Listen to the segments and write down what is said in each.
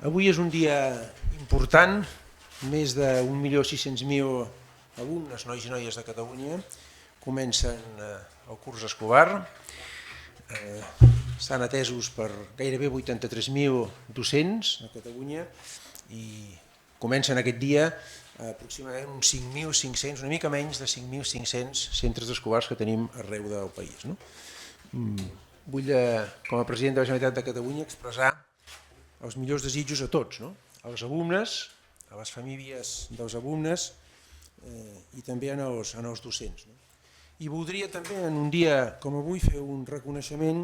Avui és un dia important, més de 1.600.000 alumnes, nois i noies de Catalunya, comencen el curs escolar, estan atesos per gairebé 83.000 docents a Catalunya i comencen aquest dia aproximadament uns 5.500, una mica menys de 5.500 centres escolars que tenim arreu del país. Vull, com a president de la Generalitat de Catalunya, expressar els millors desitjos a tots, als alumnes, a les famílies dels alumnes i també als docents. I voldria també en un dia com avui fer un reconeixement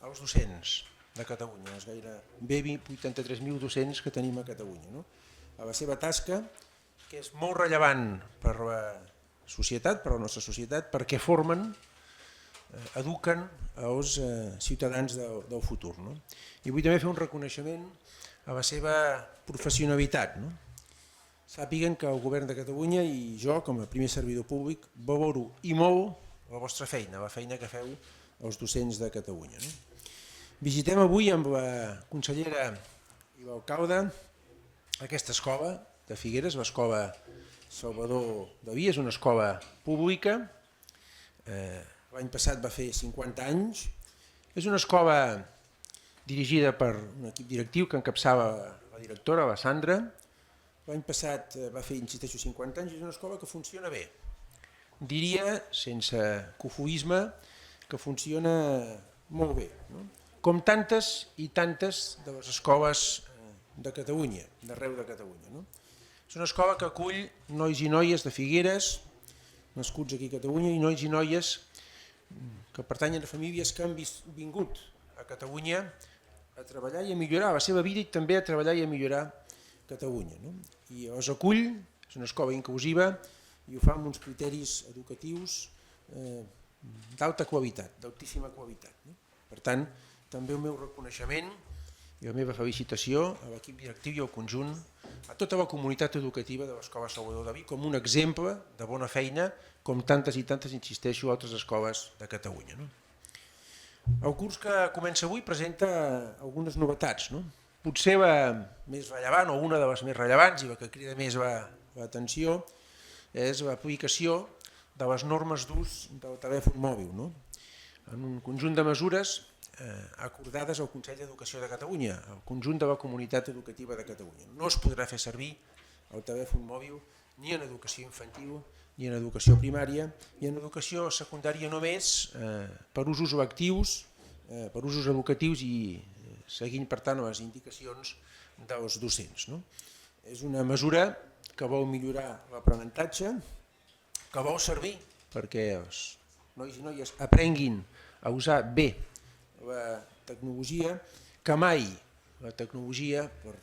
als docents de Catalunya, els gairebé 83.000 docents que tenim a Catalunya, a la seva tasca, que és molt rellevant per la societat, per la nostra societat, perquè formen, eduquen els ciutadans del futur. I vull també fer un reconeixement a la seva professionalitat. Sàpiguen que el govern de Catalunya i jo, com a primer servidor públic, valoro i molt la vostra feina, la feina que feu els docents de Catalunya. Visitem avui amb la consellera i l'alcalde aquesta escola de Figueres, l'escola Salvador Dalí, és una escola pública, l'any passat va fer 50 anys, és una escola dirigida per un equip directiu que encapçava la directora, la Sandra. L'any passat va fer, insisteixo, 50 anys, és una escola que funciona bé. Diria, sense cofoisme, que funciona molt bé, com tantes i tantes de les escoles de Catalunya, d'arreu de Catalunya. És una escola que acull nois i noies de Figueres, nascuts aquí a Catalunya, i nois i noies que pertanyen a famílies que han vingut a Catalunya a treballar i a millorar la seva vida i també a treballar i a millorar Catalunya. I els acull, és una escola inclusiva i ho fa amb uns criteris educatius d'alta qualitat, d'altíssima qualitat. Per tant, també el meu reconeixement i la meva felicitació a l'equip directiu i al conjunt, a tota la comunitat educativa de l'Escola Salvador Dalí com un exemple de bona feina, com tantes i tantes, insisteixo, altres escoles de Catalunya. El curs que comença avui presenta algunes novetats. Potser la més rellevant, o una de les més rellevants, i la que crida més l'atenció, és l'aplicació de les normes d'ús del telèfon mòbil, en un conjunt de mesures acordades al Consell d'Educació de Catalunya, al conjunt de la comunitat educativa de Catalunya. No es podrà fer servir el telèfon mòbil ni en educació infantil, ni en educació primària, ni en educació secundària només per usos lectius, per usos educatius i seguint, per tant, les indicacions dels docents. És una mesura que vol millorar l'aprenentatge, que vol servir perquè els nois i noies aprenguin a usar bé la tecnologia, que mai la tecnologia, per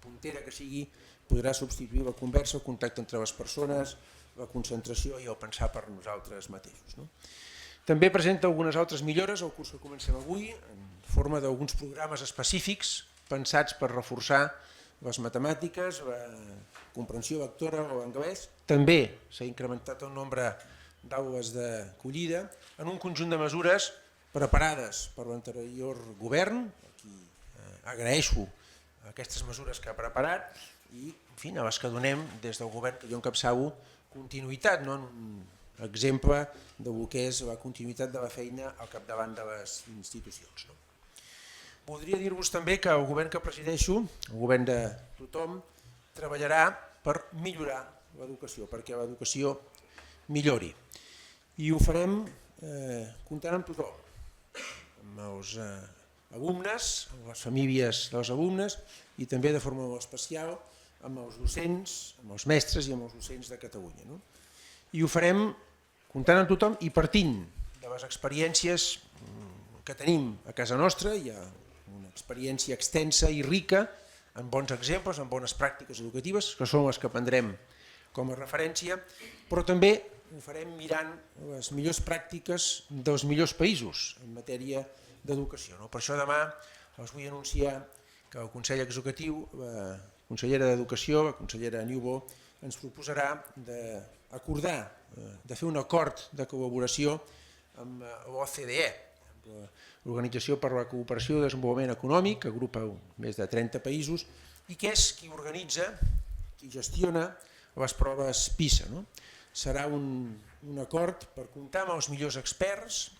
puntera que sigui, podrà substituir la conversa, el contacte entre les persones, la concentració i el pensar per nosaltres mateixos. També presenta algunes altres millores al curs que comencem avui, en forma d'alguns programes específics pensats per reforçar les matemàtiques, la comprensió lectora o l'anglès. També s'ha incrementat el nombre d'aules d'acollida en un conjunt de mesures preparades per l'anterior govern, a qui agraeixo aquestes mesures que ha preparat i a les que donem des del govern que jo encapçalo continuïtat, un exemple del que és la continuïtat de la feina al capdavant de les institucions. Voldria dir-vos també que el govern que presideixo, el govern de tothom, treballarà per millorar l'educació, perquè l'educació millori. I ho farem comptant amb tothom, amb els alumnes, amb les famílies dels alumnes i també de forma molt especial amb els docents, amb els mestres i amb els docents de Catalunya. I ho farem comptant amb tothom i partint de les experiències que tenim a casa nostra. Hi ha una experiència extensa i rica en bons exemples, en bones pràctiques educatives, que són les que prendrem com a referència, però també ho farem mirant les millors pràctiques dels millors països en matèria d'educació. Per això demà us vull anunciar que el Consell Executiu, la consellera d'Educació, la consellera Niubó, ens proposarà d'acordar, de fer un acord de col·laboració amb l'OCDE, amb l'Organització per la Cooperació i Desenvolupament Econòmic, que agrupa més de 30 països, i que és qui organitza, qui gestiona les proves PISA. Serà un acord per comptar amb els millors experts,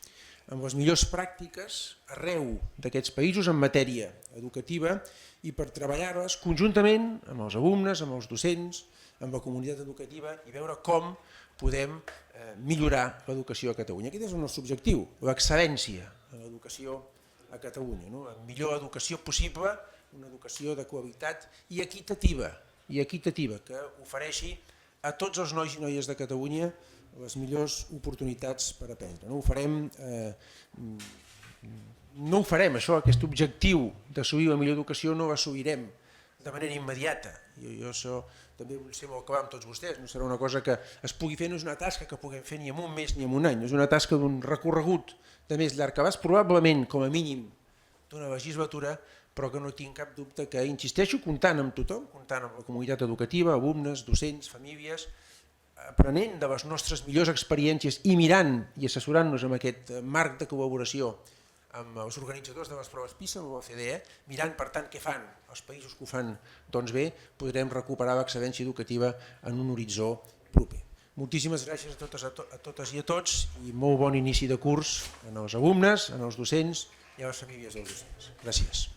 amb les millors pràctiques arreu d'aquests països en matèria educativa i per treballar-les conjuntament amb els alumnes, amb els docents, amb la comunitat educativa i veure com podem millorar l'educació a Catalunya. Aquest és el nostre objectiu, l'excel·lència en l'educació a Catalunya, la millor educació possible, una educació de qualitat i equitativa, que ofereixi a tots els nois i noies de Catalunya les millors oportunitats per aprendre. No ho farem, això, aquest objectiu d'assolir la millor educació no l'assolirem de manera immediata. Jo això també vull ser molt clar amb tots vostès, no serà una cosa que es pugui fer, no és una tasca que puguem fer ni en un mes ni en un any, és una tasca d'un recorregut de més llarg abast, probablement com a mínim d'una legislatura, però que no tinc cap dubte que, insisteixo, comptant amb tothom, comptant amb la comunitat educativa, alumnes, docents, famílies, aprenent de les nostres millors experiències i mirant i assessorant-nos amb aquest marc de col·laboració amb els organitzadors de les proves PISA, amb l'OCDE, mirant per tant què fan els països que ho fan bé, podrem recuperar l'excel·lència educativa en un horitzó proper. Moltíssimes gràcies a totes i a tots i molt bon inici de curs als alumnes, als docents i a les famílies dels docents. Gràcies.